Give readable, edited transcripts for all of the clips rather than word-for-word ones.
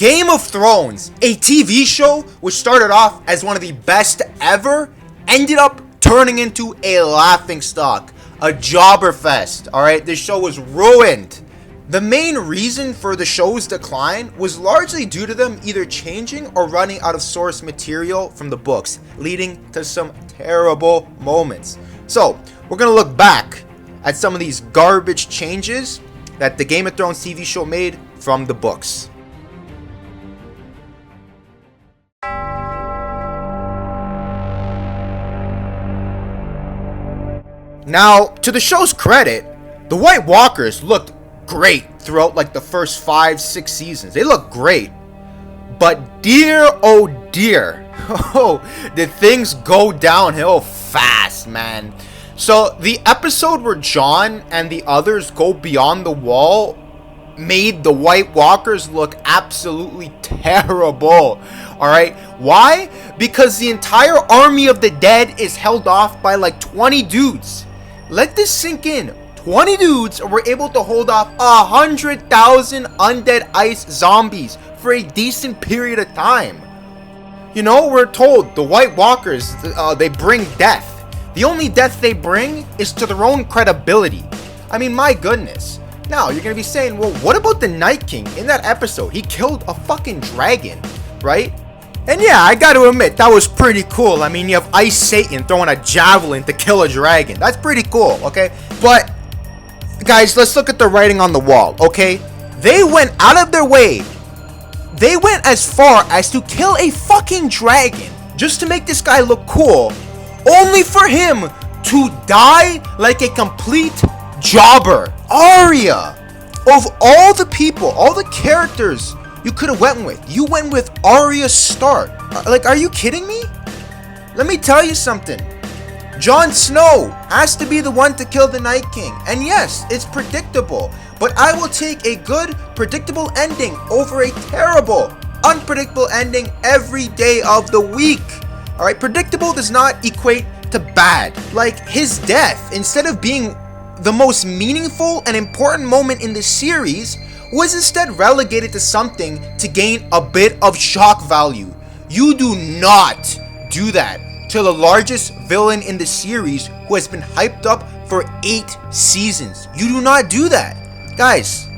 Game of Thrones, a TV show which started off as one of the best ever, ended up turning into a laughingstock, a jobber fest. Alright, this show was ruined. The main reason for the show's decline was largely due to them either changing or running out of source material from the books, leading to some terrible moments. So, we're gonna look back at some of these garbage changes that the Game of Thrones TV show made from the books. Now, to the show's credit, the White Walkers looked great throughout like the first 5-6 seasons. They looked great. But dear, oh dear, did things go downhill fast, man. So the episode where Jon and the others go beyond the wall made the White Walkers look absolutely terrible. Alright, why? Because the entire army of the dead is held off by like 20 dudes. Let this sink in. 20 dudes were able to hold off 100,000 undead ice zombies for a decent period of time. You know, we're told the White Walkers, they bring death. The only death they bring is to their own credibility. I mean, my goodness. Now, you're gonna be saying, well, what about the Night King in that episode? He killed a fucking dragon, right? And yeah, I gotta admit, that was pretty cool. I mean, you have Ice Satan throwing a javelin to kill a dragon. That's pretty cool, okay? But, guys, let's look at the writing on the wall, okay? They went out of their way. They went as far as to kill a fucking dragon just to make this guy look cool, only for him to die like a complete jobber. Arya, of all the people, all the characters you could have went with, you went with Arya Stark. Like, are you kidding me? Let me tell you something. Jon Snow has to be the one to kill the Night King. And yes, it's predictable, but I will take a good, predictable ending over a terrible, unpredictable ending every day of the week. Alright, predictable does not equate to bad. Like, his death, instead of being the most meaningful and important moment in the series, was instead relegated to something to gain a bit of shock value. You do not do that to the largest villain in the series who has been hyped up for 8 seasons. You do not do that. Guys,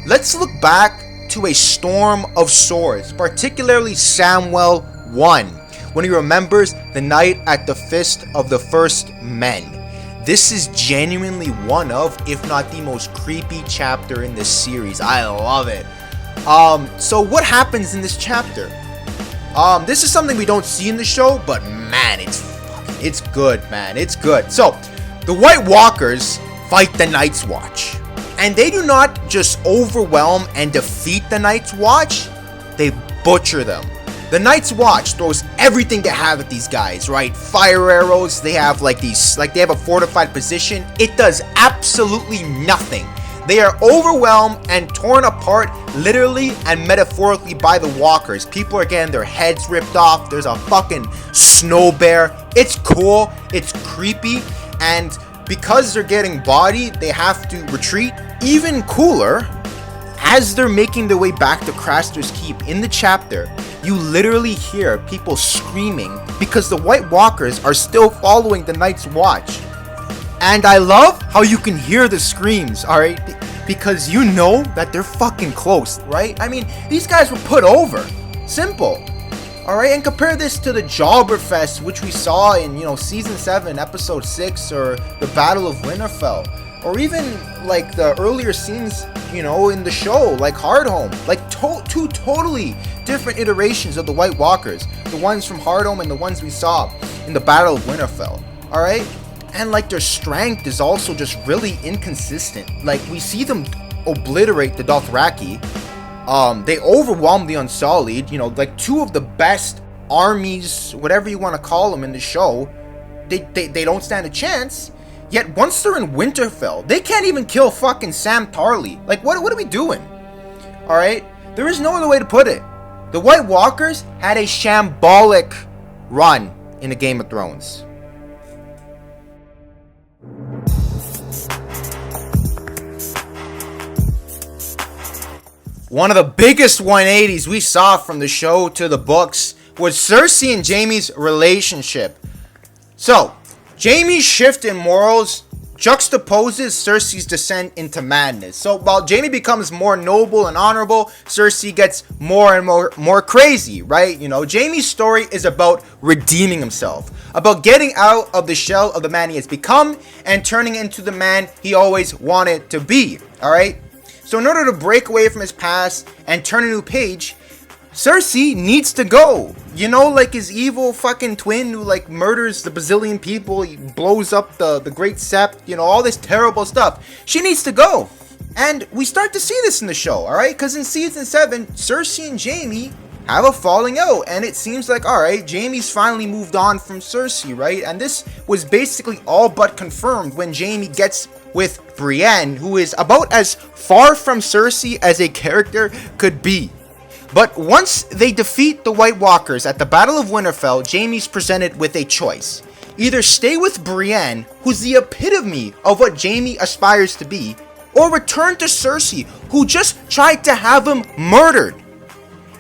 let's look back to A Storm of Swords, particularly Samwell 1, when he remembers the night at the Fist of the First Men. This is genuinely one of, if not the most creepy chapter in this series. I love it. So what happens in this chapter? This is something we don't see in the show, but man, it's good, man. It's good. So, the White Walkers fight the Night's Watch. And they do not just overwhelm and defeat the Night's Watch, they butcher them. The Night's Watch throws everything they have at these guys, right? Fire arrows, they have like these, like they have a fortified position. It does absolutely nothing. They are overwhelmed and torn apart literally and metaphorically by the walkers. People are getting their heads ripped off. There's a fucking snow bear. It's cool. It's creepy. And because they're getting bodied, they have to retreat. Even cooler, as they're making their way back to Craster's Keep in the chapter, you literally hear people screaming because the White Walkers are still following the Night's Watch. And I love how you can hear the screams, alright? Because you know that they're fucking close, right? I mean, these guys were put over. Simple. Alright, and compare this to the Jobberfest, which we saw in, Season 7, Episode 6, or the Battle of Winterfell. Or even, like, the earlier scenes, in the show, like Hardhome. Like, two totally different iterations of the White Walkers. The ones from Hardhome and the ones we saw in the Battle of Winterfell. Alright? And, like, their strength is also just really inconsistent. Like, we see them obliterate the Dothraki. They overwhelm the Unsullied. Like, two of the best armies, whatever you want to call them in the show. They don't stand a chance. Yet once they're in Winterfell, they can't even kill fucking Sam Tarly. Like, what are we doing? Alright? There is no other way to put it. The White Walkers had a shambolic run in the Game of Thrones. One of the biggest 180s we saw from the show to the books was Cersei and Jaime's relationship. So, Jaime's shift in morals juxtaposes Cersei's descent into madness. So while Jaime becomes more noble and honorable, Cersei gets more and more crazy, right? You know, Jaime's story is about redeeming himself, about getting out of the shell of the man he has become and turning into the man he always wanted to be, all right? So in order to break away from his past and turn a new page, Cersei needs to go. You know, like his evil fucking twin who like murders the bazillion people, he blows up the Great Sept, you know, all this terrible stuff. She needs to go. And we start to see this in the show, alright? Because in season 7, Cersei and Jaime have a falling out. And it seems like, alright, Jaime's finally moved on from Cersei, right? And this was basically all but confirmed when Jaime gets with Brienne, who is about as far from Cersei as a character could be. But once they defeat the White Walkers at the Battle of Winterfell, Jaime's presented with a choice. Either stay with Brienne, who's the epitome of what Jaime aspires to be, or return to Cersei, who just tried to have him murdered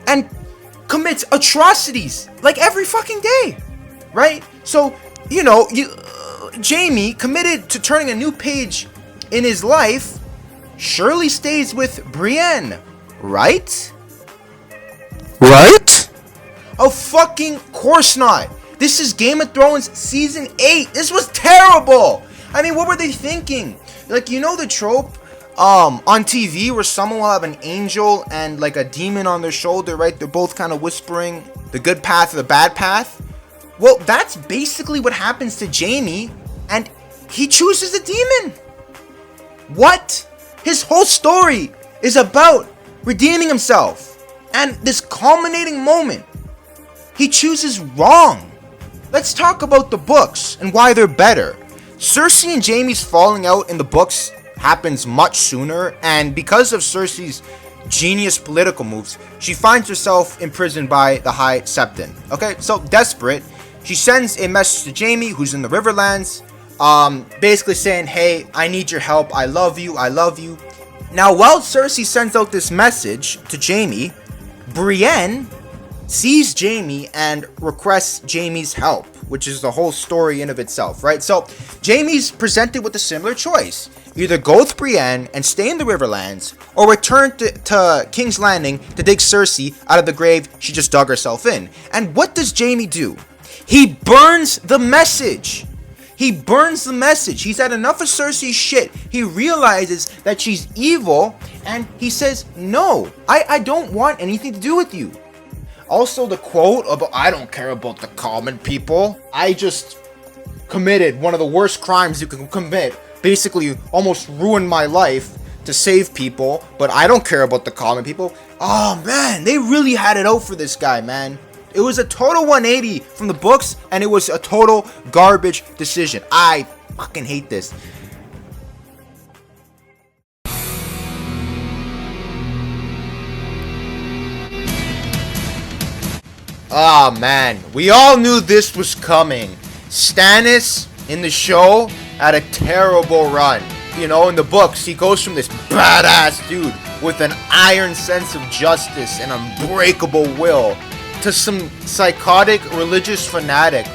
and commits atrocities like every fucking day, right? So, you know, Jaime, committed to turning a new page in his life, surely stays with Brienne, right? Right? Oh, fucking course not. This is Game of Thrones Season 8. This was terrible. I mean, what were they thinking? Like, you know the trope on TV where someone will have an angel and like a demon on their shoulder, right? They're both kind of whispering the good path or the bad path. Well, that's basically what happens to Jaime, and he chooses a demon. What? His whole story is about redeeming himself. And this culminating moment, he chooses wrong. Let's talk about the books and why they're better. Cersei and Jaime's falling out in the books happens much sooner, and because of Cersei's genius political moves, she finds herself imprisoned by the High Septon. Okay, so desperate, she sends a message to Jaime, who's in the Riverlands, basically saying, hey, I need your help, I love you, I love you. Now, while Cersei sends out this message to Jaime, Brienne sees Jaime and requests Jaime's help, which is the whole story in of itself, right? So, Jaime's presented with a similar choice. Either go with Brienne and stay in the Riverlands, or return to King's Landing to dig Cersei out of the grave she just dug herself in. And what does Jaime do? He burns the message. He burns the message. He's had enough of Cersei's shit. He realizes that she's evil, and he says, no, I don't want anything to do with you. Also, the quote about, I don't care about the common people. I just committed one of the worst crimes you can commit. Basically, almost ruined my life to save people, but I don't care about the common people. Oh, man, they really had it out for this guy, man. It was a total 180 from the books, and it was a total garbage decision. I fucking hate this. Ah, man. We all knew this was coming. Stannis in the show had a terrible run. You know, in the books, he goes from this badass dude with an iron sense of justice and unbreakable will to some psychotic religious fanatic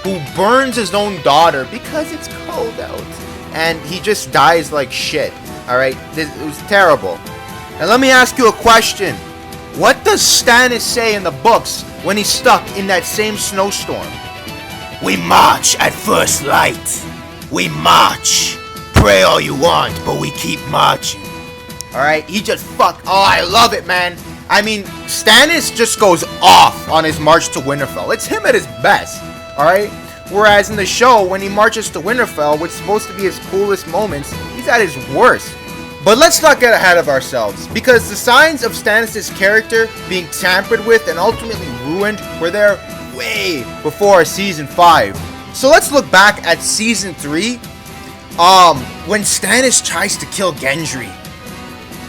who burns his own daughter because it's cold out, and he just dies like shit. Alright, it was terrible. And let me ask you a question. What does Stannis say in the books when he's stuck in that same snowstorm? We march at first light. We march. Pray all you want, but we keep marching. Alright, he just Oh, I love it, man. I mean, Stannis just goes off on his march to Winterfell. It's him at his best, alright? Whereas in the show, when he marches to Winterfell, which is supposed to be his coolest moments, he's at his worst. But let's not get ahead of ourselves, because the signs of Stannis' character being tampered with and ultimately ruined were there way before Season 5. So let's look back at Season 3, when Stannis tries to kill Gendry.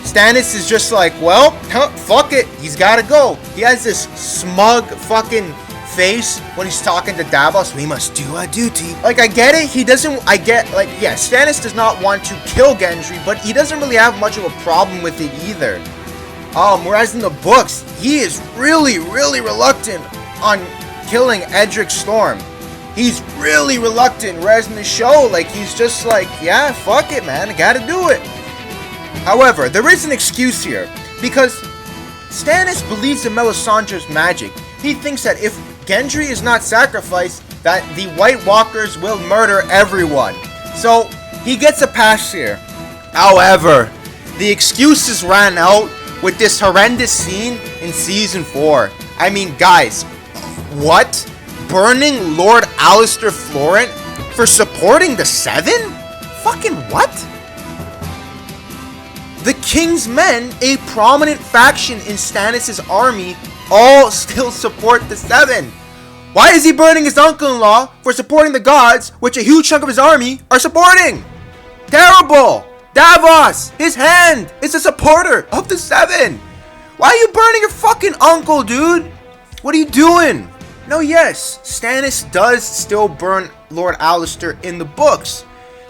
Stannis is just like, well, fuck it, he's gotta go. He has this smug fucking face when he's talking to Davos. We must do our duty. Like, I get it, Stannis does not want to kill Gendry, but he doesn't really have much of a problem with it either. Whereas in the books, he is really reluctant on killing Edric Storm. He's really reluctant, whereas in the show, like, he's just like, yeah, fuck it, man, I gotta do it. However, there is an excuse here, because Stannis believes in Melisandre's magic. He thinks that if Gendry is not sacrificed, that the White Walkers will murder everyone. So, he gets a pass here. However, the excuses ran out with this horrendous scene in Season 4. I mean, guys, what? Burning Lord Alistair Florent for supporting the Seven? Fucking what? The King's Men, a prominent faction in Stannis' army, all still support the Seven. Why is he burning his uncle-in-law for supporting the gods, which a huge chunk of his army are supporting? Terrible! Davos, his hand, is a supporter of the Seven. Why are you burning your fucking uncle, dude? What are you doing? No, yes, Stannis does still burn Lord Alistair in the books,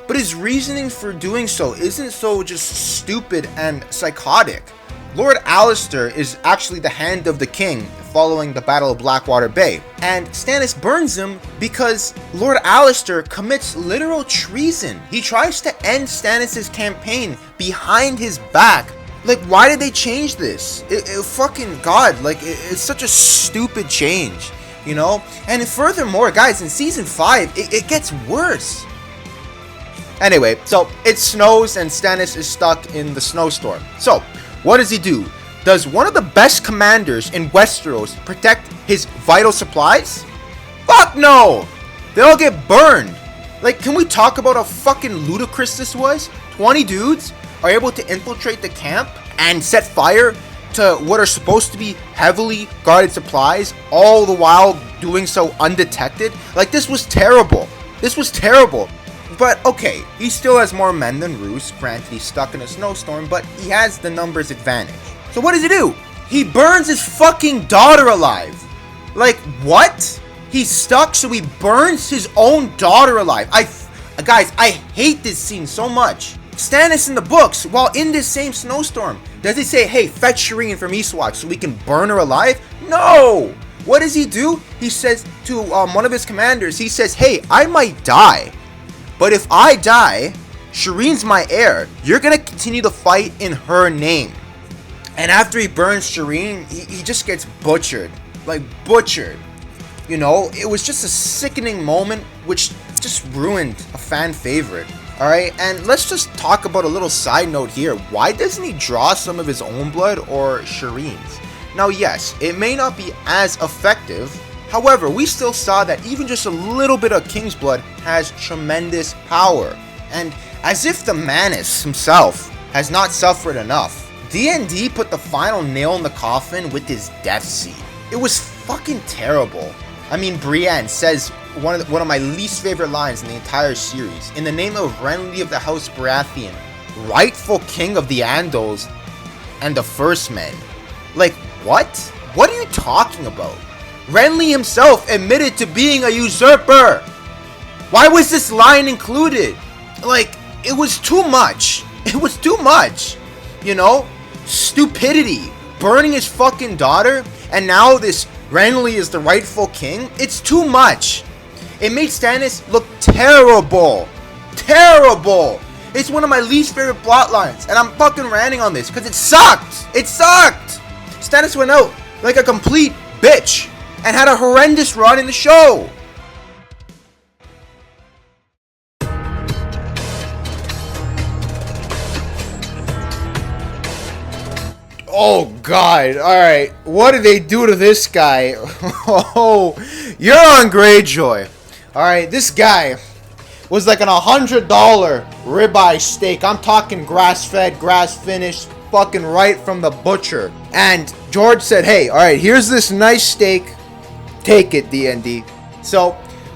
but his reasoning for doing so isn't so just stupid and psychotic. Lord Alistair is actually the hand of the king following the Battle of Blackwater Bay, and Stannis burns him because Lord Alistair commits literal treason. He tries to end Stannis' campaign behind his back. Like, why did they change this? Fucking God, like, it's such a stupid change, you know? And furthermore, guys, in Season 5, it gets worse. Anyway, so it snows and Stannis is stuck in the snowstorm. So, what does he do? Does one of the best commanders in Westeros protect his vital supplies? Fuck no! They all get burned. Like, can we talk about how fucking ludicrous this was? 20 dudes are able to infiltrate the camp and set fire to what are supposed to be heavily guarded supplies, all the while doing so undetected? Like, this was terrible. This was terrible. But, okay, he still has more men than Roose. Granted, he's stuck in a snowstorm, but he has the numbers advantage. So what does he do? He burns his fucking daughter alive. Like, what? He's stuck, so he burns his own daughter alive. Guys, I hate this scene so much. Stannis in the books, while in this same snowstorm, does he say, hey, fetch Shireen from Eastwatch so we can burn her alive? No! What does he do? He says to one of his commanders, he says, hey, I might die, but if I die, Shireen's my heir. You're gonna continue the fight in her name. And after he burns Shireen, he just gets butchered. Like, butchered. You know, it was just a sickening moment, which just ruined a fan favorite. Alright, and let's just talk about a little side note here. Why doesn't he draw some of his own blood or Shireen's? Now, yes, it may not be as effective. However, we still saw that even just a little bit of King's blood has tremendous power. And as if the Manus himself has not suffered enough, D&D put the final nail in the coffin with his death scene. It was fucking terrible. I mean, Brienne says one of my least favorite lines in the entire series. In the name of Renly of the House Baratheon, rightful king of the Andals and the First Men. Like, what? What are you talking about? Renly himself admitted to being a usurper. Why was this line included? Like, it was too much. It was too much. You know? Stupidity. Burning his fucking daughter, and now this Renly is the rightful king. It's too much. It made Stannis look terrible. Terrible. It's one of my least favorite plot lines, and I'm fucking ranting on this because it sucked. It sucked. Stannis went out like a complete bitch and had a horrendous run in the show. Oh God, alright, what did they do to this guy? Oh, you're on Greyjoy. Alright, this guy was like an $100 ribeye steak. I'm talking grass-fed, grass-finished, fucking right from the butcher. And George said, hey, alright, here's this nice steak. Take it, D&D. So,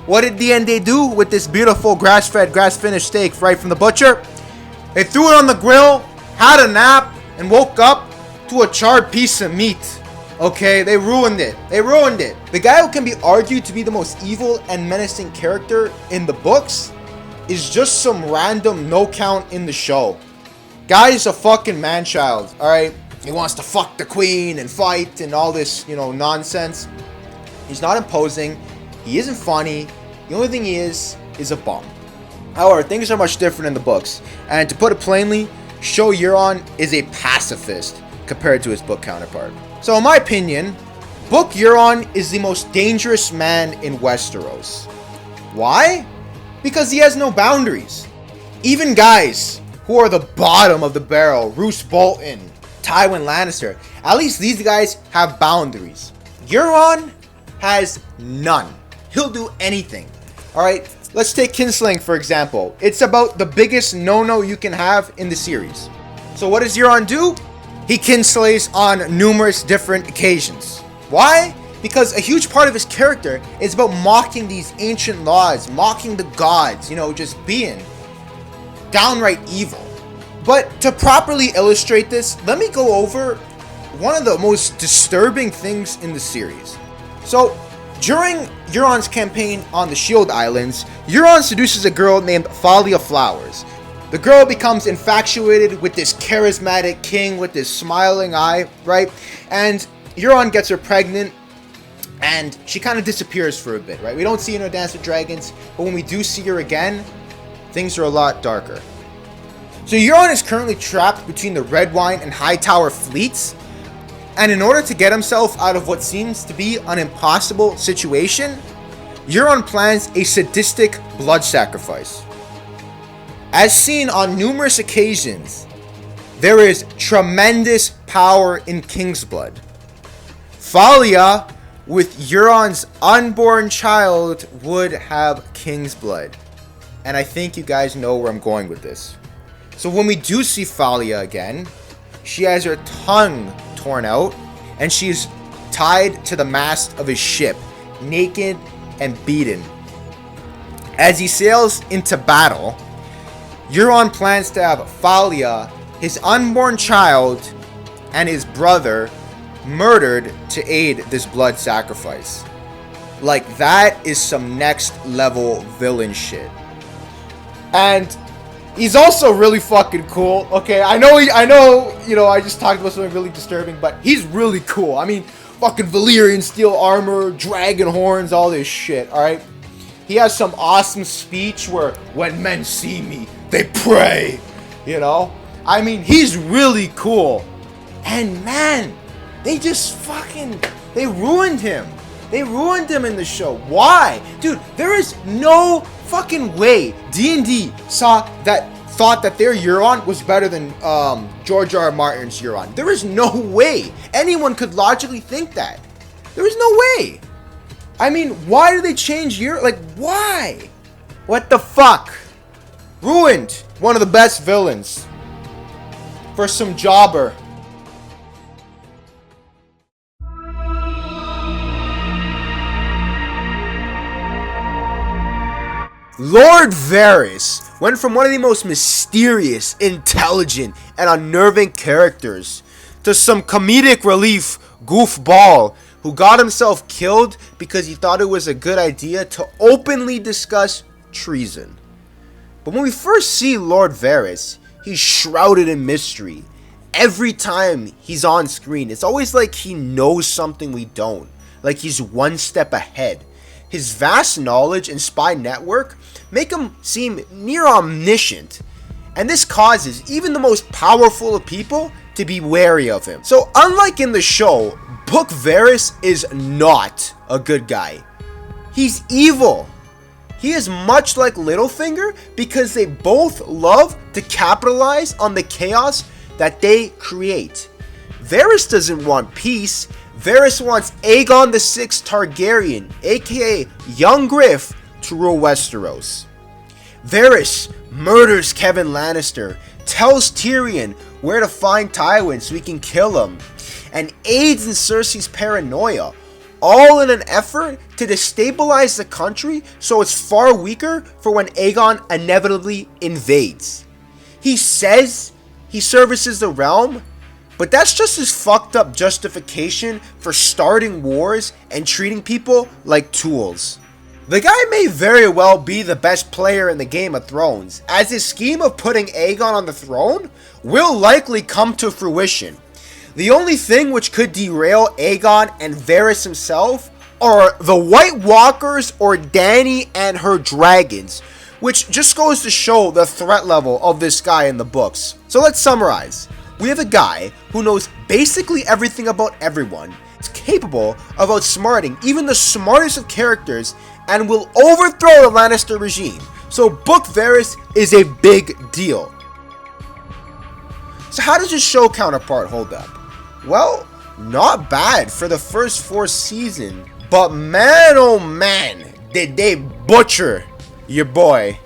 what did D&D do with this beautiful grass-fed, grass-finished steak right from the butcher? They threw it on the grill, had a nap, and woke up to a charred piece of meat. Okay, they ruined it. They ruined it. The guy who can be argued to be the most evil and menacing character in the books is just some random no count in the show. Guy is a fucking man-child, alright? He wants to fuck the queen and fight and all this, nonsense. He's not imposing. He isn't funny. The only thing he is a bum. However, things are much different in the books. And to put it plainly, Show Euron is a pacifist compared to his book counterpart. So in my opinion, Book Euron is the most dangerous man in Westeros. Why? Because he has no boundaries. Even guys who are the bottom of the barrel, Roose Bolton, Tywin Lannister, at least these guys have boundaries. Euron has none. He'll do anything. Alright, let's take kinslaying for example. It's about the biggest no-no you can have in the series. So what does Euron do? He kinslays on numerous different occasions. Why? Because a huge part of his character is about mocking these ancient laws, mocking the gods, just being downright evil. But to properly illustrate this, let me go over one of the most disturbing things in the series. So, during Euron's campaign on the Shield Islands, Euron seduces a girl named Thalia Flowers. The girl becomes infatuated with this charismatic king with this smiling eye, right? And Euron gets her pregnant, and she kind of disappears for a bit, right? We don't see her in Dance with Dragons, but when we do see her again, things are a lot darker. So Euron is currently trapped between the Redwyne and Hightower fleets, and in order to get himself out of what seems to be an impossible situation, Euron plans a sadistic blood sacrifice. As seen on numerous occasions, there is tremendous power in King's blood. Thalia, with Euron's unborn child, would have King's blood. And I think you guys know where I'm going with this. So when we do see Thalia again, she has her tongue torn out, and she's tied to the mast of his ship, naked and beaten. As he sails into battle, Euron plans to have Thalia, his unborn child, and his brother murdered to aid this blood sacrifice. Like, that is some next level villain shit. And he's also really fucking cool. Okay, I know, I just talked about something really disturbing, but he's really cool. I mean, fucking Valyrian steel armor, dragon horns, all this shit, alright? He has some awesome speech where, when men see me, they pray, I mean, he's really cool. And man, they ruined him. They ruined him in the show. Why? Dude, there is no fucking way D&D thought that their Euron was better than George R. R. Martin's Euron. There is no way anyone could logically think that. There is no way. I mean, why did they change Euron? Why? What the fuck? Ruined one of the best villains for some jobber. Lord Varys went from one of the most mysterious, intelligent, and unnerving characters to some comedic relief goofball who got himself killed because he thought it was a good idea to openly discuss treason. But when we first see Lord Varys, he's shrouded in mystery. Every time he's on screen, it's always like he knows something we don't, like he's one step ahead. His vast knowledge and spy network make him seem near omniscient, and this causes even the most powerful of people to be wary of him. So unlike in the show, Book Varys is not a good guy. He's evil. He is much like Littlefinger because they both love to capitalize on the chaos that they create. Varys doesn't want peace. Varys wants Aegon the Sixth Targaryen, aka Young Griff, to rule Westeros. Varys murders Kevin Lannister, tells Tyrion where to find Tywin so he can kill him, and aids in Cersei's paranoia, all in an effort to destabilize the country so it's far weaker for when Aegon inevitably invades. He says he services the realm, but that's just his fucked up justification for starting wars and treating people like tools. The guy may very well be the best player in the Game of Thrones, as his scheme of putting Aegon on the throne will likely come to fruition. The only thing which could derail Aegon and Varys himself are the White Walkers or Dany and her dragons, which just goes to show the threat level of this guy in the books. So let's summarize. We have a guy who knows basically everything about everyone, is capable of outsmarting even the smartest of characters, and will overthrow the Lannister regime. So Book Varys is a big deal. So how does his show counterpart hold up? Well, not bad for the first 4 seasons, but man oh man, did they butcher your boy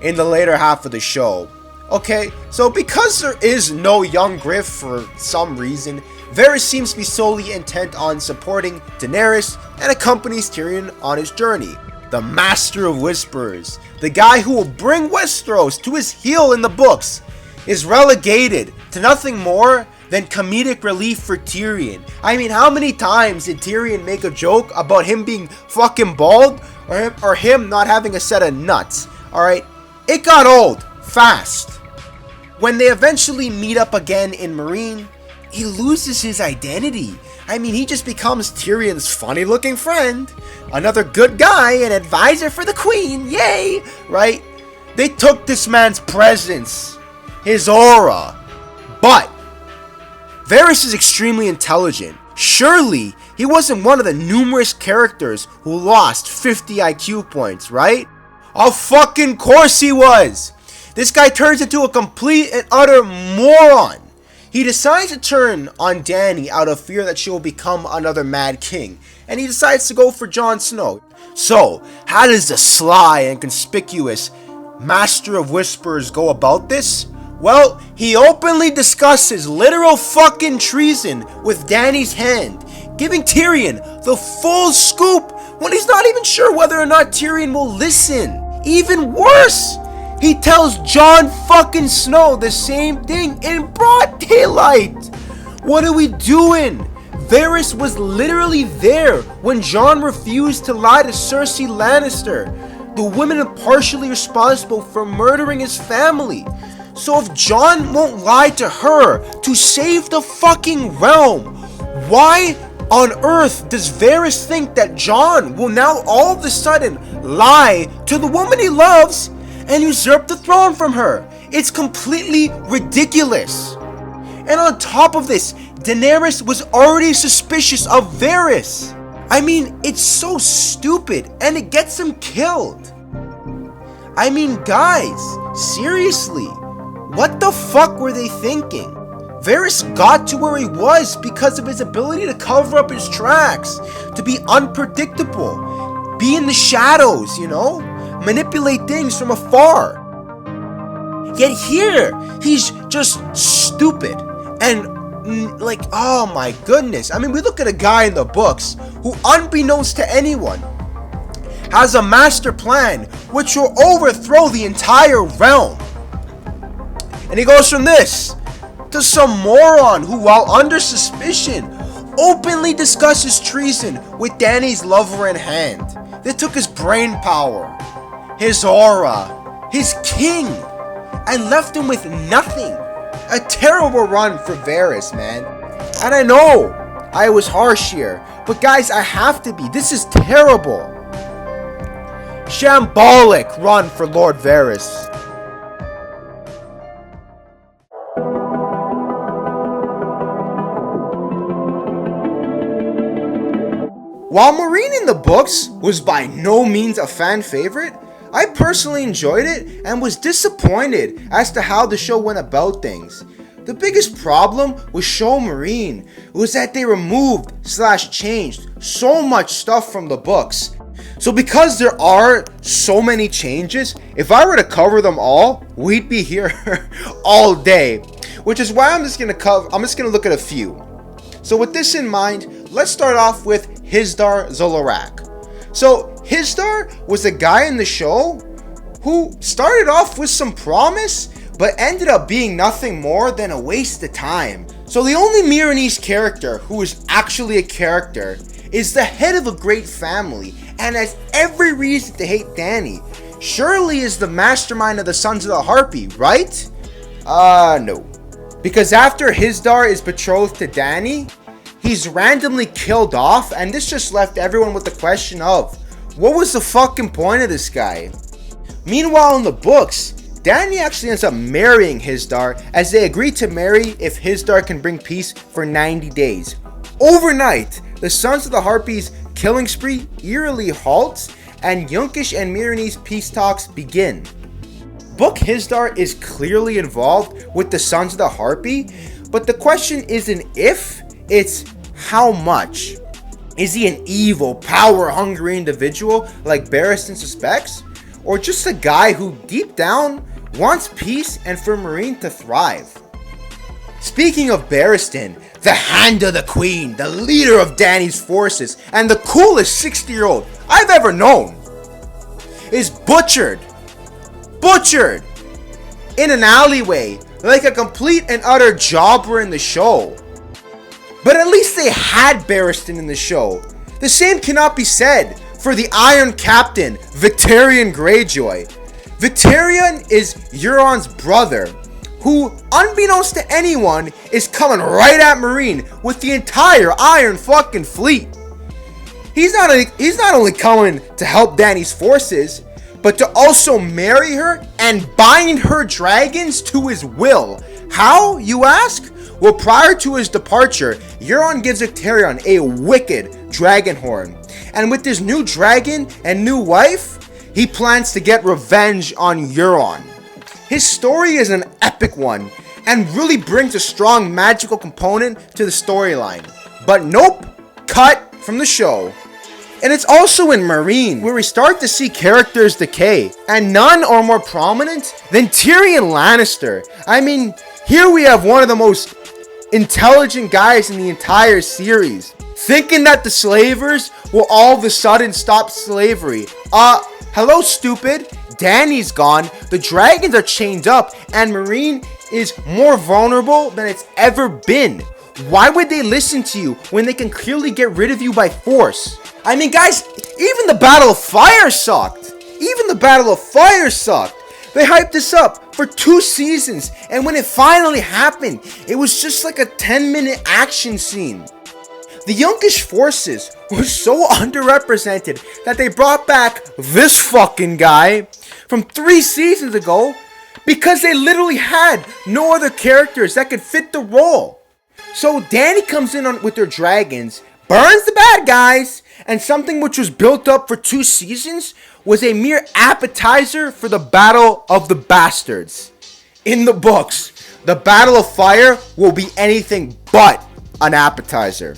in the later half of the show. Okay, so because there is no young Griff for some reason, Varys seems to be solely intent on supporting Daenerys and accompanies Tyrion on his journey. The Master of Whispers, the guy who will bring Westeros to his heel in the books, is relegated to nothing more than comedic relief for Tyrion. I mean, how many times did Tyrion make a joke about him being fucking bald or him not having a set of nuts? Alright, it got old fast. When they eventually meet up again in Meereen, he loses his identity. I mean, he just becomes Tyrion's funny looking friend, another good guy, an advisor for the queen, yay, right? They took this man's presence, his aura, but Varys is extremely intelligent. Surely, he wasn't one of the numerous characters who lost 50 IQ points, right? Of fucking course he was! This guy turns into a complete and utter moron. He decides to turn on Dany out of fear that she will become another Mad King, and he decides to go for Jon Snow. So, how does the sly and conspicuous Master of Whispers go about this? Well, he openly discusses literal fucking treason with Dany's hand, giving Tyrion the full scoop when he's not even sure whether or not Tyrion will listen. Even worse, he tells Jon fucking Snow the same thing in broad daylight. What are we doing? Varys was literally there when Jon refused to lie to Cersei Lannister, the woman partially responsible for murdering his family. So if Jon won't lie to her to save the fucking realm, why on earth does Varys think that Jon will now all of a sudden lie to the woman he loves and usurp the throne from her? It's completely ridiculous. And on top of this, Daenerys was already suspicious of Varys. I mean, it's so stupid, and it gets him killed. I mean, guys, seriously, what the fuck were they thinking? Varys got to where he was because of his ability to cover up his tracks, to be unpredictable, be in the shadows, you know, manipulate things from afar. Yet here, he's just stupid and like, oh my goodness. I mean, we look at a guy in the books who, unbeknownst to anyone, has a master plan which will overthrow the entire realm. And he goes from this to some moron who, while under suspicion, openly discusses treason with Dany's lover in hand. They took his brain power, his aura, his king, and left him with nothing. A terrible run for Varys, man. And I know I was harsh here, but guys, I have to be. This is terrible. Shambolic run for Lord Varys. While Meereen in the books was by no means a fan favorite, I personally enjoyed it and was disappointed as to how the show went about things. The biggest problem with Show Meereen was that they removed/changed so much stuff from the books. So because there are so many changes, if I were to cover them all, we'd be here all day. Which is why I'm just gonna look at a few. So with this in mind, let's start off with Hizdar Zolorak. So Hizdar was a guy in the show who started off with some promise, but ended up being nothing more than a waste of time. So the only Meereenese character who is actually a character is the head of a great family and has every reason to hate Dany. Surely is the mastermind of the Sons of the Harpy, right? No. Because after Hizdahr is betrothed to Dany, he's randomly killed off, and this just left everyone with the question of, what was the fucking point of this guy? Meanwhile in the books, Dany actually ends up marrying Hizdahr, as they agree to marry if Hizdahr can bring peace for 90 days. Overnight, the Sons of the Harpies' killing spree eerily halts, and Yunkish and Myrini's peace talks begin. Book Hizdahr is clearly involved with the Sons of the Harpy, but the question isn't if, it's how much. Is he an evil, power-hungry individual like Barristan suspects? Or just a guy who deep down wants peace and for Meereen to thrive? Speaking of Barristan, the Hand of the Queen, the leader of Dany's forces, and the coolest 60-year-old I've ever known, is butchered in an alleyway like a complete and utter jobber in the show. But at least they had Barristan in the show. The same cannot be said for the Iron Captain, Victarion Greyjoy. Victarion is Euron's brother, who, unbeknownst to anyone, is coming right at Meereen with the entire Iron fucking fleet. He's not only coming to help Dany's forces, but to also marry her and bind her dragons to his will. How, you ask? Well, prior to his departure, Euron gives Victarion a wicked dragon horn. And with his new dragon and new wife, he plans to get revenge on Euron. His story is an epic one, and really brings a strong magical component to the storyline. But nope, cut from the show. And it's also in Meereen where we start to see characters decay, and none are more prominent than Tyrion Lannister. I mean, here we have one of the most intelligent guys in the entire series, thinking that the slavers will all of a sudden stop slavery. Hello stupid, Dany's gone, the dragons are chained up, and Meereen is more vulnerable than it's ever been. Why would they listen to you when they can clearly get rid of you by force? I mean, guys, even the Battle of Fire sucked. They hyped this up for 2 seasons, and when it finally happened, it was just like a 10-minute action scene. The Yunkish forces were so underrepresented that they brought back this fucking guy from 3 seasons ago because they literally had no other characters that could fit the role. So Dany comes in with their dragons, burns the bad guys, and something which was built up for 2 seasons was a mere appetizer for the Battle of the Bastards. In the books, the Battle of Fire will be anything but an appetizer.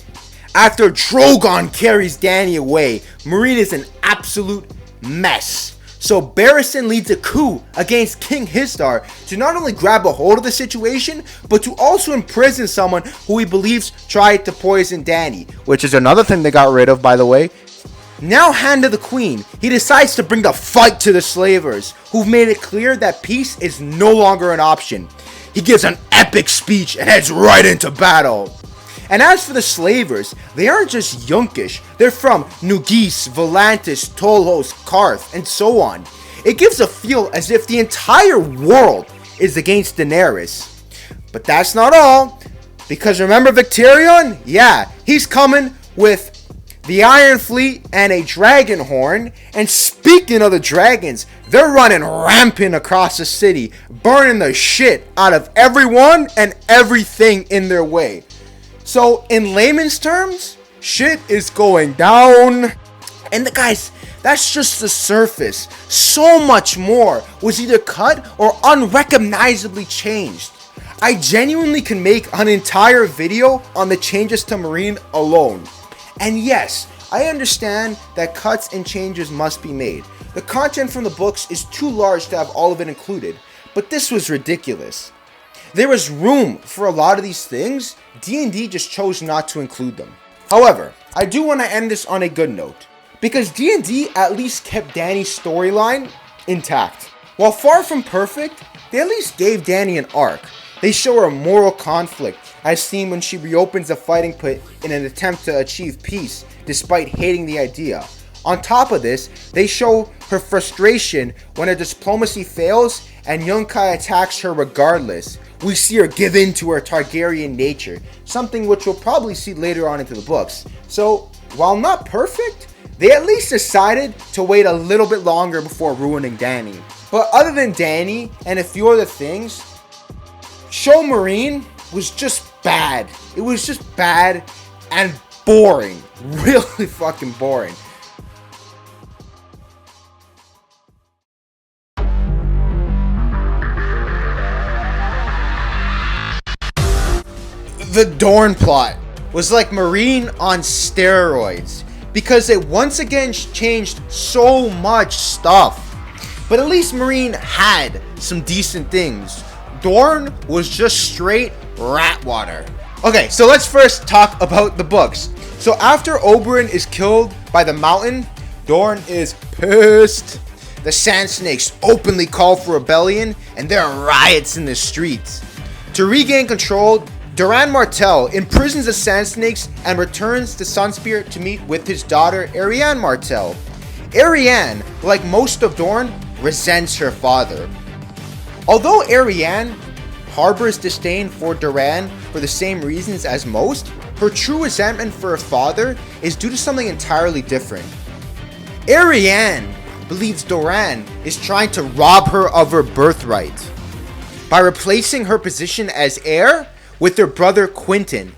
After Drogon carries Dany away, Meereen is an absolute mess. So Barristan leads a coup against King Hizdahr to not only grab a hold of the situation, but to also imprison someone who he believes tried to poison Dany, which is another thing they got rid of, by the way. Now Hand of the Queen, he decides to bring the fight to the slavers, who've made it clear that peace is no longer an option. He gives an epic speech and heads right into battle. And as for the slavers, they aren't just Yunkish, they're from Nugis, Volantis, Tolhos, Karth, and so on. It gives a feel as if the entire world is against Daenerys. But that's not all, because remember Victarion? Yeah, he's coming with the Iron Fleet and a dragon horn, and speaking of the dragons, they're running rampant across the city, burning the shit out of everyone and everything in their way. So, in layman's terms, shit is going down. And guys, that's just the surface. So much more was either cut or unrecognizably changed. I genuinely can make an entire video on the changes to Meereen alone. And yes, I understand that cuts and changes must be made. The content from the books is too large to have all of it included, but this was ridiculous. There was room for a lot of these things, D&D just chose not to include them. However, I do want to end this on a good note, because D&D at least kept Dany's storyline intact. While far from perfect, they at least gave Dany an arc. They show her moral conflict, as seen when she reopens the fighting pit in an attempt to achieve peace, despite hating the idea. On top of this, they show her frustration when her diplomacy fails and Yunkai attacks her regardless, we see her give in to her Targaryen nature, something which we'll probably see later on into the books. So, while not perfect, they at least decided to wait a little bit longer before ruining Dany. But other than Dany and a few other things, Show Marine was just bad. It was just bad and boring. Really fucking boring. The Dorne plot was like Marine on steroids, because it once again changed so much stuff. But at least Marine had some decent things. Dorne was just straight rat water. Okay, so let's first talk about the books. So after Oberyn is killed by the Mountain, Dorne is pissed. The Sand Snakes openly call for rebellion, and there are riots in the streets. To regain control, Doran Martell imprisons the Sand Snakes and returns to Sunspear to meet with his daughter Arianne Martell. Arianne, like most of Dorne, resents her father. Although Arianne harbors disdain for Doran for the same reasons as most, her true resentment for her father is due to something entirely different. Arianne believes Doran is trying to rob her of her birthright by replacing her position as heir with her brother Quentyn.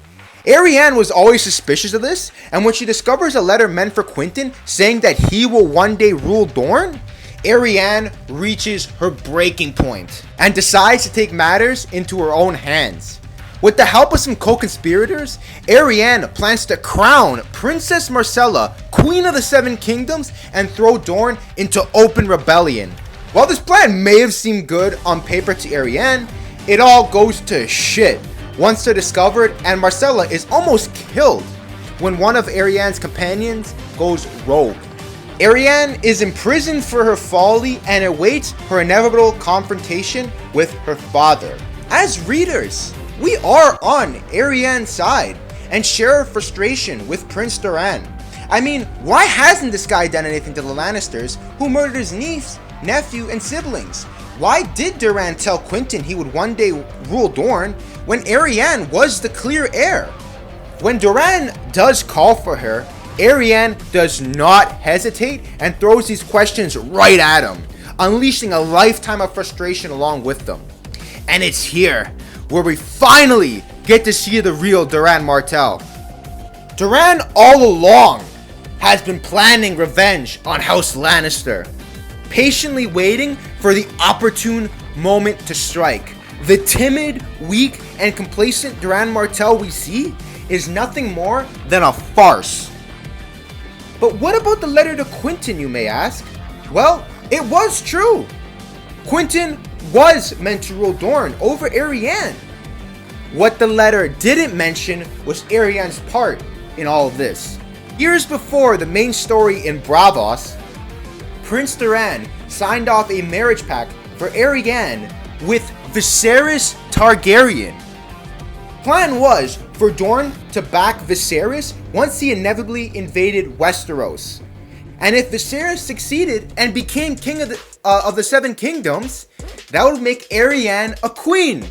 Arianne was always suspicious of this, and when she discovers a letter meant for Quentyn saying that he will one day rule Dorne, Arianne reaches her breaking point and decides to take matters into her own hands. With the help of some co-conspirators, Arianne plans to crown Princess Myrcella Queen of the Seven Kingdoms and throw Dorne into open rebellion. While this plan may have seemed good on paper to Arianne, it all goes to shit once they're discovered, and Myrcella is almost killed when one of Arianne's companions goes rogue. Arianne is imprisoned for her folly and awaits her inevitable confrontation with her father. As readers, we are on Arianne's side and share her frustration with Prince Doran. I mean, why hasn't this guy done anything to the Lannisters, who murdered his niece, nephew, and siblings? Why did Doran tell Quentyn he would one day rule Dorne when Arianne was the clear heir? When Doran does call for her, Arianne does not hesitate and throws these questions right at him, unleashing a lifetime of frustration along with them. And it's here where we finally get to see the real Doran Martell. Doran all along has been planning revenge on House Lannister, patiently waiting for the opportune moment to strike. The timid, weak, and complacent Doran Martell we see is nothing more than a farce. But what about the letter to Quentyn, you may ask? Well, it was true. Quentyn was meant to rule Dorne over Arianne. What the letter didn't mention was Arianne's part in all of this. Years before the main story in Braavos, Prince Doran signed off a marriage pact for Arianne with Viserys Targaryen. Plan was for Dorne to back Viserys once he inevitably invaded Westeros. And if Viserys succeeded and became king of the Seven Kingdoms, that would make Arianne a queen,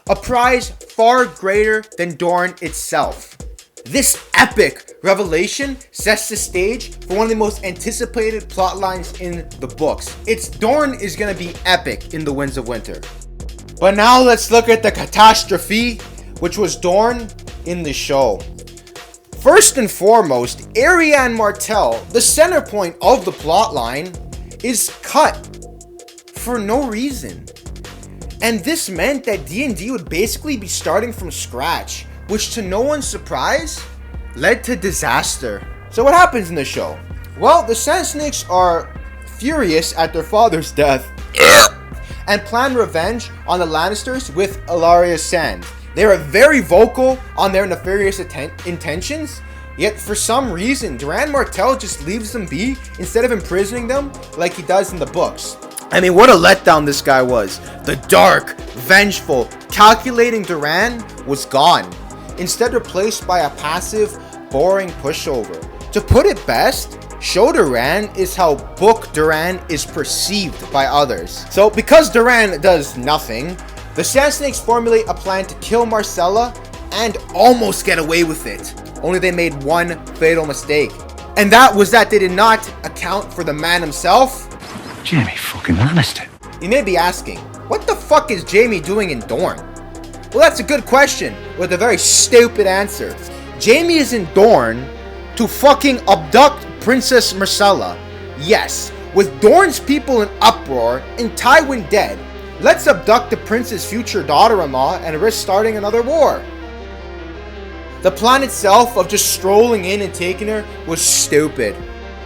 a prize far greater than Dorne itself. This epic revelation sets the stage for one of the most anticipated plot lines in the books. Dorne is going to be epic in the Winds of Winter. But now let's look at the catastrophe, which was Dorne in the show. First and foremost, Arianne Martell, the center point of the plotline, is cut for no reason. And this meant that D&D would basically be starting from scratch, which to no one's surprise, led to disaster. So what happens in the show? Well, the Sand Snakes are furious at their father's death and plan revenge on the Lannisters with Ellaria Sand. They are very vocal on their nefarious intentions, yet for some reason, Doran Martell just leaves them be instead of imprisoning them like he does in the books. I mean, what a letdown this guy was. The dark, vengeful, calculating Doran was gone, instead replaced by a passive, boring pushover. To put it best, Show Doran is how Book Doran is perceived by others. So because Doran does nothing, The Sand Snakes formulate a plan to kill Myrcella and almost get away with it. Only they made one fatal mistake. And that was that they did not account for the man himself. Jaime fucking Lannister. You may be asking, what the fuck is Jaime doing in Dorne? Well, that's a good question with a very stupid answer. Jaime is in Dorne to fucking abduct Princess Myrcella. Yes, with Dorne's people in uproar and Tywin dead, let's abduct the prince's future daughter-in-law and risk starting another war. The plan itself of just strolling in and taking her was stupid,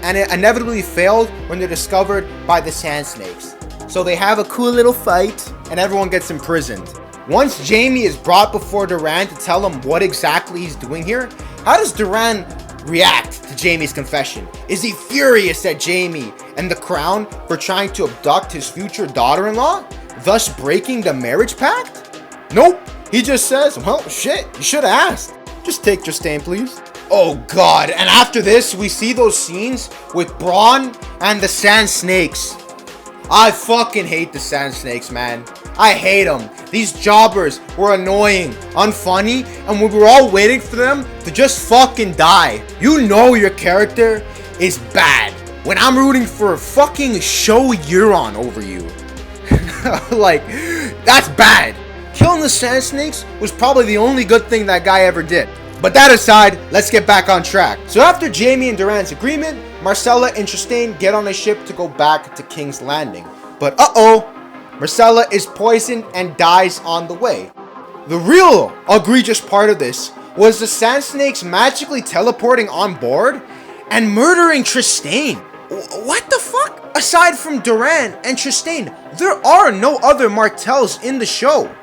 and it inevitably failed when they're discovered by the Sand Snakes. So they have a cool little fight and everyone gets imprisoned. Once Jaime is brought before Doran to tell him what exactly he's doing here, how does Doran react to Jaime's confession? Is he furious at Jaime and the crown for trying to abduct his future daughter-in-law, thus breaking the marriage pact? Nope, he just says, well, shit, you should have asked. Just take Trystane, please. Oh god, and after this, we see those scenes with Bronn and the Sand Snakes. I fucking hate the Sand Snakes, man. I hate them. These jobbers were annoying, unfunny, and we were all waiting for them to just fucking die. You know your character is bad when I'm rooting for a fucking show Euron over you. Like, that's bad. Killing the Sand Snakes was probably the only good thing that guy ever did. But that aside, let's get back on track. So after Jaime and Doran's agreement, Myrcella and Trystane get on a ship to go back to King's Landing. But Myrcella is poisoned and dies on the way. The real egregious part of this was the Sand Snakes magically teleporting on board and murdering Trystane. What the fuck? Aside from Doran and Trystane, there are no other Martells in the show.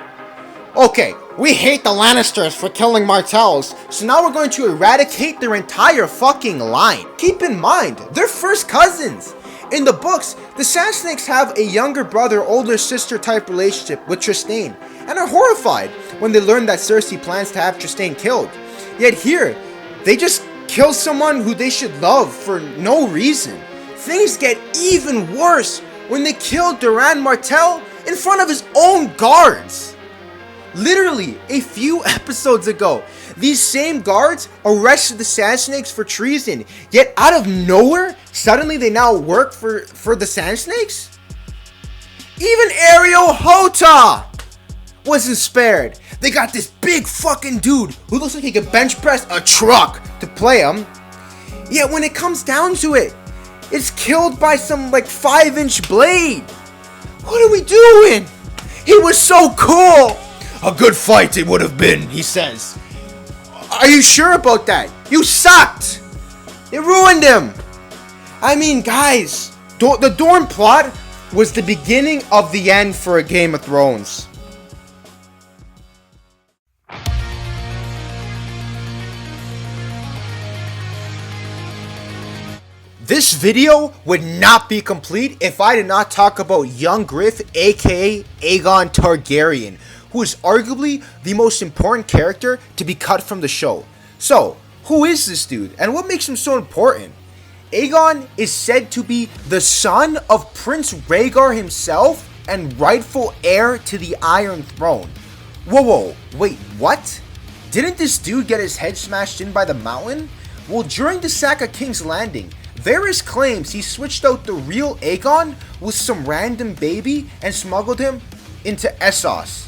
Okay, we hate the Lannisters for killing Martells, so now we're going to eradicate their entire fucking line. Keep in mind, they're first cousins. In the books, the Sand Snakes have a younger brother, older sister type relationship with Trystane, and are horrified when they learn that Cersei plans to have Trystane killed. Yet here, they just kill someone who they should love for no reason. Things get even worse when they kill Doran Martell in front of his own guards. Literally, a few episodes ago, these same guards arrested the Sand Snakes for treason, yet out of nowhere, suddenly they now work for the Sand Snakes? Even Ariel Hota wasn't spared. They got this big fucking dude who looks like he could bench press a truck to play him, yet when it comes down to it, it's killed by some like 5-inch blade. What are we doing? He was so cool. A good fight it would have been, he says. Are you sure about that? You sucked. It ruined him. I mean, guys, the Dorne plot was the beginning of the end for a Game of Thrones. This video would not be complete if I did not talk about young Griff, aka Aegon Targaryen, who is arguably the most important character to be cut from the show. So, who is this dude and what makes him so important? Aegon is said to be the son of Prince Rhaegar himself and rightful heir to the Iron Throne. Whoa, wait, what? Didn't this dude get his head smashed in by the mountain? Well, during the sack of King's Landing, Varys claims he switched out the real Aegon with some random baby and smuggled him into Essos.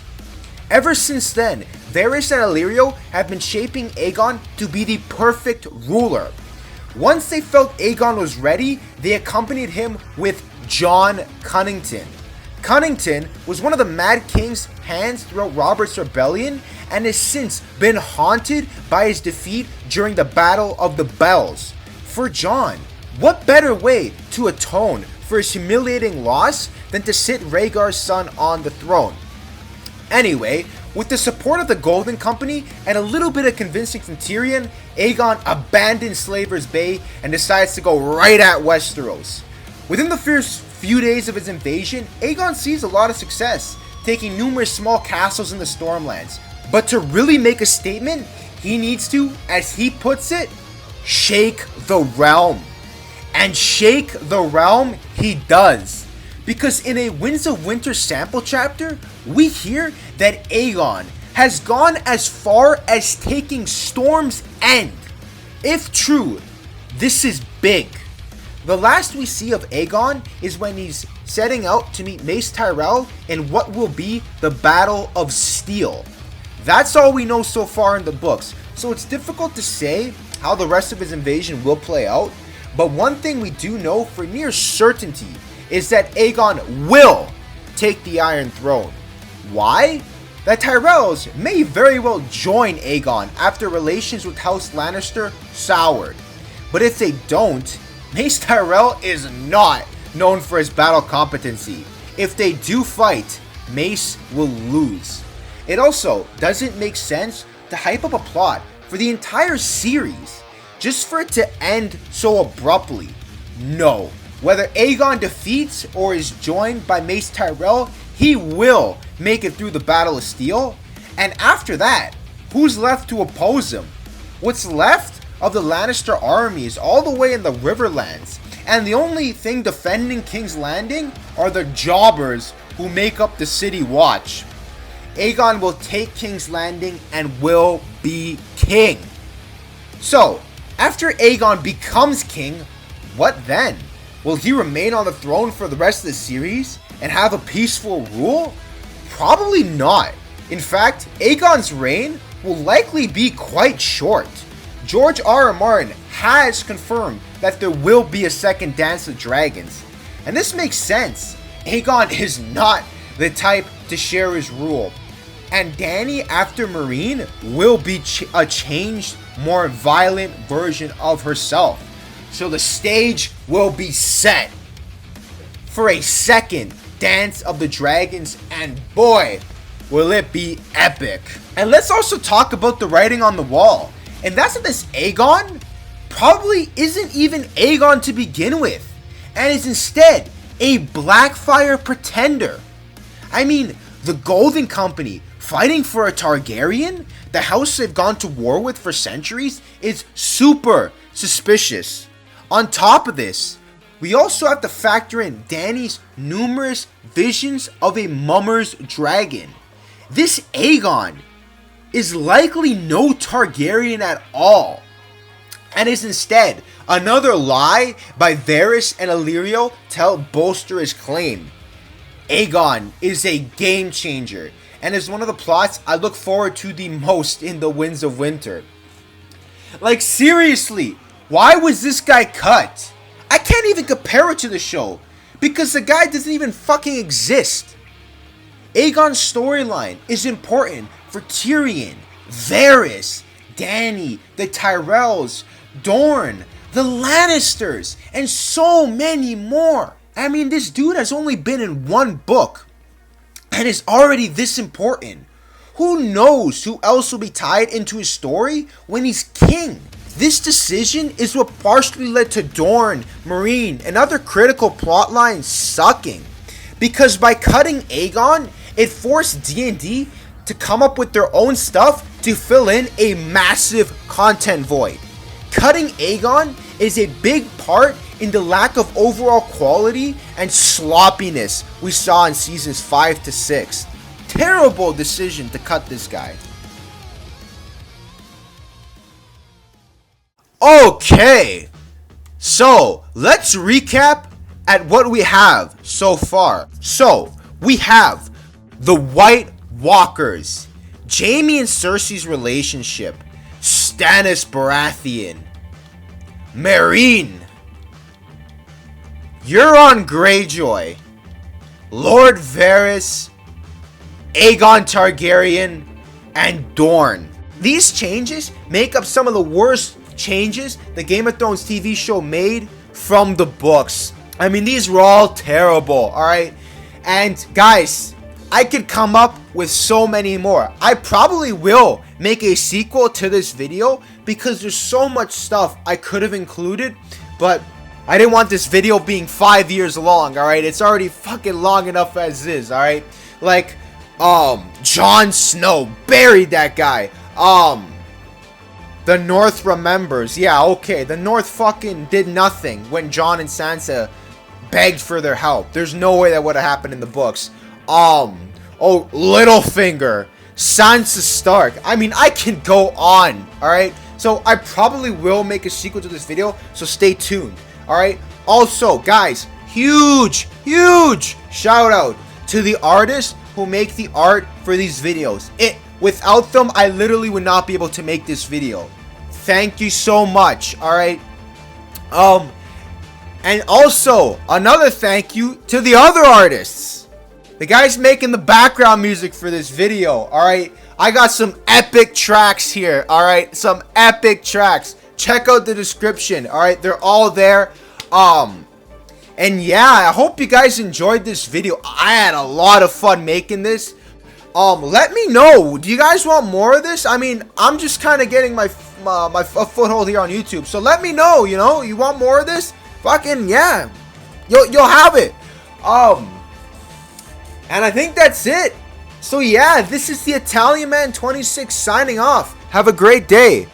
Ever since then, Varys and Illyrio have been shaping Aegon to be the perfect ruler. Once they felt Aegon was ready, they accompanied him with Jon Cunnington. Cunnington was one of the Mad King's hands throughout Robert's rebellion and has since been haunted by his defeat during the Battle of the Bells. For Jon, what better way to atone for his humiliating loss than to sit Rhaegar's son on the throne? Anyway, with the support of the Golden Company and a little bit of convincing from Tyrion, Aegon abandons Slaver's Bay and decides to go right at Westeros. Within the first few days of his invasion, Aegon sees a lot of success, taking numerous small castles in the Stormlands. But to really make a statement, he needs to, as he puts it, shake the realm. And shake the realm he does. Because in a Winds of Winter sample chapter, we hear that Aegon has gone as far as taking Storm's End. If true, this is big. The last we see of Aegon is when he's setting out to meet Mace Tyrell in what will be the Battle of Steel. That's all we know so far in the books, so it's difficult to say how the rest of his invasion will play out, but one thing we do know for near certainty is that Aegon will take the Iron Throne. Why? The Tyrells may very well join Aegon after relations with House Lannister soured, but if they don't, Mace Tyrell is not known for his battle competency. If they do fight, Mace will lose. It also doesn't make sense to hype up a plot for the entire series just for it to end so abruptly. No. Whether Aegon defeats or is joined by Mace Tyrell, he will make it through the Battle of Steel. And after that, who's left to oppose him? What's left of the Lannister army is all the way in the Riverlands, and the only thing defending King's Landing are the jobbers who make up the City Watch. Aegon will take King's Landing and will be king. So, after Aegon becomes king, what then? Will he remain on the throne for the rest of the series and have a peaceful rule? Probably not. In fact, Aegon's reign will likely be quite short. George R.R. Martin has confirmed that there will be a second Dance of Dragons. And this makes sense. Aegon is not the type to share his rule. And Dany, after Meereen, will be a changed, more violent version of herself. So the stage will be set for a second Dance of the Dragons, and boy, will it be epic. And let's also talk about the writing on the wall. And that's that this Aegon probably isn't even Aegon to begin with, and is instead a Blackfyre pretender. I mean, the Golden Company fighting for a Targaryen, the house they've gone to war with for centuries, is super suspicious. On top of this, we also have to factor in Dany's numerous visions of a Mummer's dragon. This Aegon is likely no Targaryen at all, and is instead another lie by Varys and Illyrio to help bolster his claim. Aegon is a game changer, and is one of the plots I look forward to the most in the Winds of Winter. Like, seriously, why was this guy cut? I can't even compare it to the show, because the guy doesn't even fucking exist. Aegon's storyline is important for Tyrion, Varys, Dany, the Tyrells, Dorne, the Lannisters, and so many more. I mean, this dude has only been in one book, and is already this important. Who knows who else will be tied into his story when he's king? This decision is what partially led to Dorne, Meereen, and other critical plot lines sucking. Because by cutting Aegon, it forced D&D to come up with their own stuff to fill in a massive content void. Cutting Aegon is a big part in the lack of overall quality and sloppiness we saw in seasons 5 to 6. Terrible decision to cut this guy. Okay, so let's recap at what we have so far. So, we have the White Walkers, Jaime and Cersei's relationship, Stannis Baratheon, Meereen, Euron Greyjoy, Lord Varys, Aegon Targaryen, and Dorne. These changes make up some of the worst changes the Game of Thrones TV show made from the books. I mean, these were all terrible, alright? And guys, I could come up with so many more. I probably will make a sequel to this video because there's so much stuff I could have included, but I didn't want this video being 5 years long, alright? It's already fucking long enough as is, alright? Like, Jon Snow, buried that guy. The North remembers. Yeah, okay. The North fucking did nothing when Jon and Sansa begged for their help. There's no way that would have happened in the books. Oh, Littlefinger, Sansa Stark. I mean, I can go on, alright? So, I probably will make a sequel to this video, so stay tuned, alright? Also, guys, huge shout out to the artists who make the art for these videos. Without them, I literally would not be able to make this video. Thank you so much, alright? And also, another thank you to the other artists. The guys making the background music for this video, alright? I got some epic tracks here, alright? Some epic tracks. Check out the description, alright? They're all there. And yeah, I hope you guys enjoyed this video. I had a lot of fun making this. Let me know. Do you guys want more of this? I mean, I'm just kind of getting my foothold here on YouTube. So let me know, you know? You want more of this? Fucking yeah. You'll have it. And I think that's it. So yeah, this is the Italian Man 26 signing off. Have a great day.